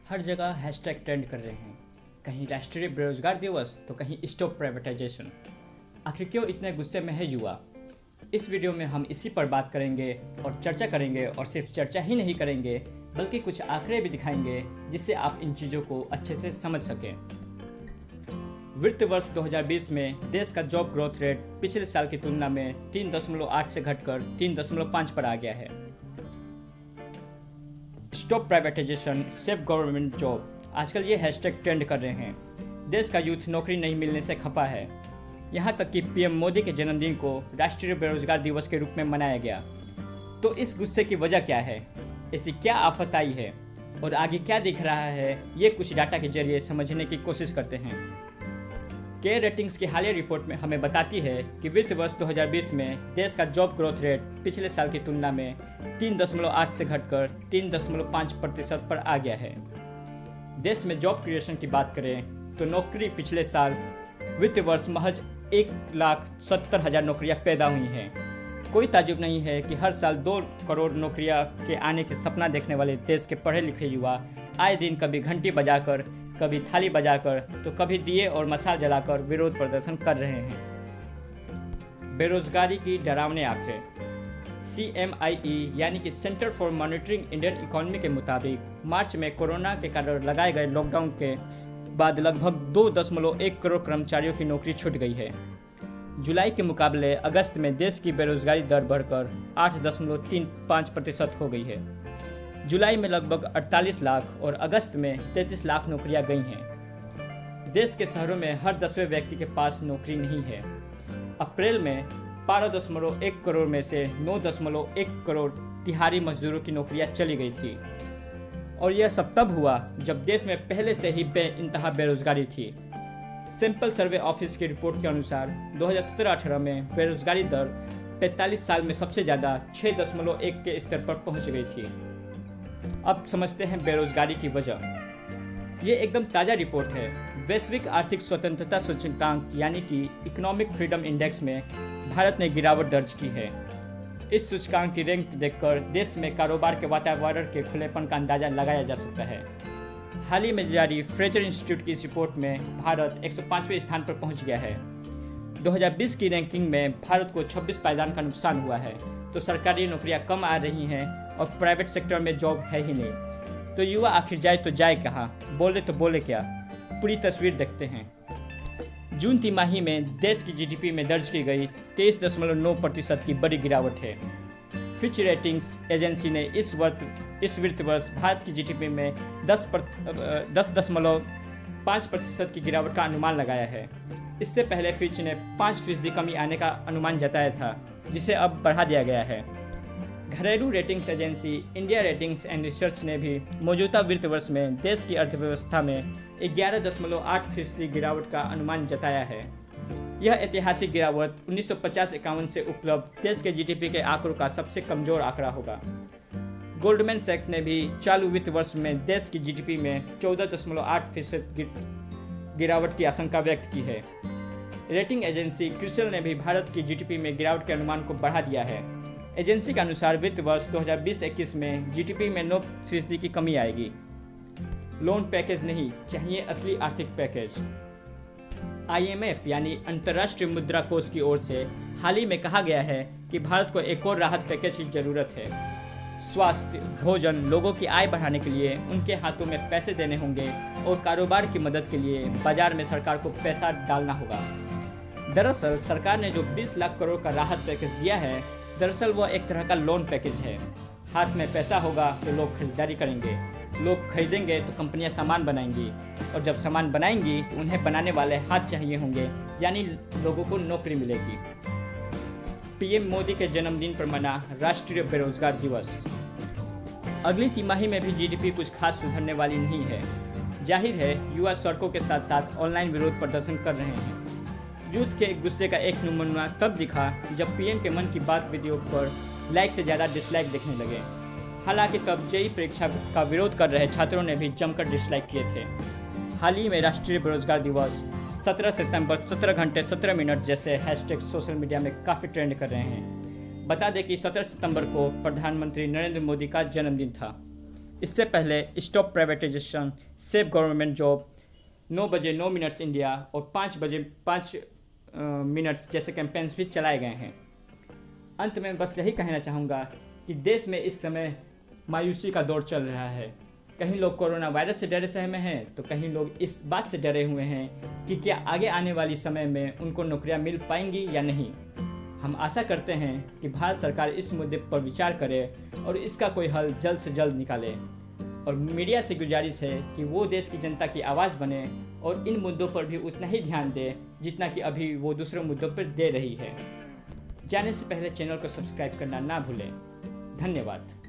हर जगह hashtag trend कर रहे हैं। कहीं राष्ट्रीय बेरोजगार दिवस तो कहीं स्टॉप प्राइवेटाइजेशन। आखिर क्यों इतने गुस्से में है युवा? इस वीडियो में हम इसी पर बात करेंगे और चर्चा करेंगे, और सिर्फ चर्चा ही नहीं करेंगे बल्कि कुछ आंकड़े भी दिखाएंगे जिससे आप इन चीज़ों को अच्छे से समझ सकें। वित्त वर्ष 2020 में देश का जॉब ग्रोथ रेट पिछले साल की तुलना में 3.8 से घटकर 3.5 पर आ गया है। Stop privatisation, save government job, आजकल ये हैशटैग ट्रेंड कर रहे हैं। देश का यूथ नौकरी नहीं मिलने से खपा है। यहाँ तक कि पीएम मोदी के जन्मदिन को राष्ट्रीय बेरोजगार दिवस के रूप में मनाया गया। तो इस गुस्से की वजह क्या है? ऐसी क्या आफत आई है और आगे क्या दिख रहा है, ये कुछ डाटा के जरिए समझने की कोशिश करते हैं। के रेटिंग्स की हालिया रिपोर्ट में हमें बताती है कि वित्त वर्ष 2020 में देश का जॉब ग्रोथ रेट पिछले साल की तुलना में 3.8 से घटकर 3.5% पर आ गया है। देश में जॉब क्रिएशन की बात करें तो नौकरी पिछले साल वित्त वर्ष महज 1,70,000 नौकरियां पैदा हुई हैं। कोई ताज्जुब नहीं है कि हर साल 2 करोड़ नौकरियां के आने के सपना देखने वाले देश के पढ़े लिखे युवा आए दिन कभी घंटी बजाकर, कभी थाली बजाकर, तो कभी दिए और मसाल जलाकर विरोध प्रदर्शन कर रहे हैं। बेरोजगारी की डरावने आंकड़े। CMIE यानी कि centre for monitoring Indian economy के मुताबिक मार्च में कोरोना के कारण लगाए गए लॉकडाउन के बाद लगभग 2.1 करोड़ कर्मचारियों की नौकरी छूट गई है। जुलाई के मुकाबले अगस्त में देश की बेरोजगारी दर बढ़कर 8.35% हो गई है। जुलाई में लगभग 48 लाख और अगस्त में 33 लाख नौकरियां गई हैं। देश के शहरों में हर 10वें व्यक्ति के पास नौकरी नहीं है। अप्रैल में 12.1 करोड़ में से 9.1 करोड़ दिहाड़ी मजदूरों की नौकरियां चली गई थी, और यह सब तब हुआ जब देश में पहले से ही बेइंतहा बेरोजगारी थी। सिंपल सर्वे ऑफिस की रिपोर्ट के अनुसार 2017-18 में बेरोजगारी दर 45 साल में सबसे ज़्यादा 6.1 के स्तर पर पहुंच गई थी। अब समझते हैं बेरोजगारी की वजह। ये एकदम ताज़ा रिपोर्ट है। वैश्विक आर्थिक स्वतंत्रता सूचकांक यानी कि इकोनॉमिक फ्रीडम इंडेक्स में भारत ने गिरावट दर्ज की है। इस सूचकांक की रैंक देखकर देश में कारोबार के वातावरण के खुलेपन का अंदाजा लगाया जा सकता है। हाल ही में जारी फ्रेजर इंस्टीट्यूट की इस रिपोर्ट में भारत 105वें स्थान पर पहुंच गया है। 2020 की रैंकिंग में भारत को 26 पायदान का नुकसान हुआ है। तो सरकारी नौकरियां कम आ रही हैं और प्राइवेट सेक्टर में जॉब है ही नहीं। तो युवा आखिर जाए तो जाए कहाँ? बोले तो बोले क्या? पूरी तस्वीर देखते हैं। जून तिमाही में देश की जीडीपी में दर्ज की गई 23.9% की बड़ी गिरावट है। फिच रेटिंग्स एजेंसी ने इस वित्त वर्ष भारत की जीडीपी में 10.5% की गिरावट का अनुमान लगाया है। इससे पहले फिच ने 5% कमी आने का अनुमान जताया था, जिसे अब बढ़ा दिया गया है। घरेलू ratings agency India ratings and research ने भी मौजूदा वित्त वर्ष में देश की अर्थव्यवस्था में 11.8% गिरावट का अनुमान जताया है। यह ऐतिहासिक गिरावट 1950-51 से उपलब्ध देश के जीडीपी के आंकड़ों का सबसे कमजोर आंकड़ा होगा। गोल्डमैन सैक्स ने भी चालू वित्त वर्ष में देश की जीडीपी में 14.8% गिरावट की आशंका व्यक्त की है। रेटिंग एजेंसी क्रिसिल ने भी भारत की जीडीपी में गिरावट के अनुमान को बढ़ा दिया है। एजेंसी के अनुसार वित्त वर्ष 2020-21 में जीडीपी में 9% की कमी आएगी। लोन पैकेज नहीं, चाहिए असली आर्थिक पैकेज। IMF यानी अंतर्राष्ट्रीय मुद्रा कोष की ओर से हाल ही में कहा गया है कि भारत को एक और राहत पैकेज की जरूरत है। स्वास्थ्य, भोजन, लोगों की आय बढ़ाने के लिए उनके हाथों में पैसे देने होंगे और कारोबार की मदद के लिए बाजार में सरकार को पैसा डालना होगा। दरअसल सरकार ने जो 20 लाख करोड़ का राहत पैकेज दिया है, दरअसल वह एक तरह का लोन पैकेज है। हाथ में पैसा होगा तो लोग खरीदारी करेंगे, लोग खरीदेंगे तो कंपनियां सामान बनाएंगी, और जब सामान बनाएंगी तो उन्हें बनाने वाले हाथ चाहिए होंगे, यानी लोगों को नौकरी मिलेगी। पीएम मोदी के जन्मदिन पर मना राष्ट्रीय बेरोजगार दिवस। अगली तिमाही में भी जीडीपी कुछ खास सुधरने वाली नहीं है। जाहिर है युवा सड़कों के साथ साथ ऑनलाइन विरोध प्रदर्शन कर रहे हैं। यूथ के गुस्से का एक नमूना तब दिखा जब पीएम के मन की बात वीडियो पर लाइक से ज़्यादा डिसलाइक दिखने लगे। हालांकि तब जेईई परीक्षा का विरोध कर रहे छात्रों ने भी जमकर डिसलाइक किए थे। हाल ही में राष्ट्रीय बेरोजगार दिवस 17 सितंबर 17 घंटे 17 मिनट जैसे हैशटैग सोशल मीडिया में काफ़ी ट्रेंड कर रहे हैं। बता दें कि 17 सितंबर को प्रधानमंत्री नरेंद्र मोदी का जन्मदिन था। इससे पहले stop privatisation, save government job, 9 बजे 9 मिनट्स इंडिया और 5 बजे 5 मिनट्स जैसे कैंपेन्स भी चलाए गए हैं। अंत में बस यही कहना चाहूँगा कि देश में इस समय मायूसी का दौर चल रहा है। कहीं लोग कोरोना वायरस से डरे सहमे हैं तो कहीं लोग इस बात से डरे हुए हैं कि क्या आगे आने वाली समय में उनको नौकरियां मिल पाएंगी या नहीं। हम आशा करते हैं कि भारत सरकार इस मुद्दे पर विचार करे और इसका कोई हल जल्द से जल्द निकाले। और मीडिया से गुजारिश है कि वो देश की जनता की आवाज़ बने और इन मुद्दों पर भी उतना ही ध्यान दे जितना कि अभी वो दूसरे मुद्दों पर दे रही है। जाने से पहले चैनल को सब्सक्राइब करना ना भूलें। धन्यवाद।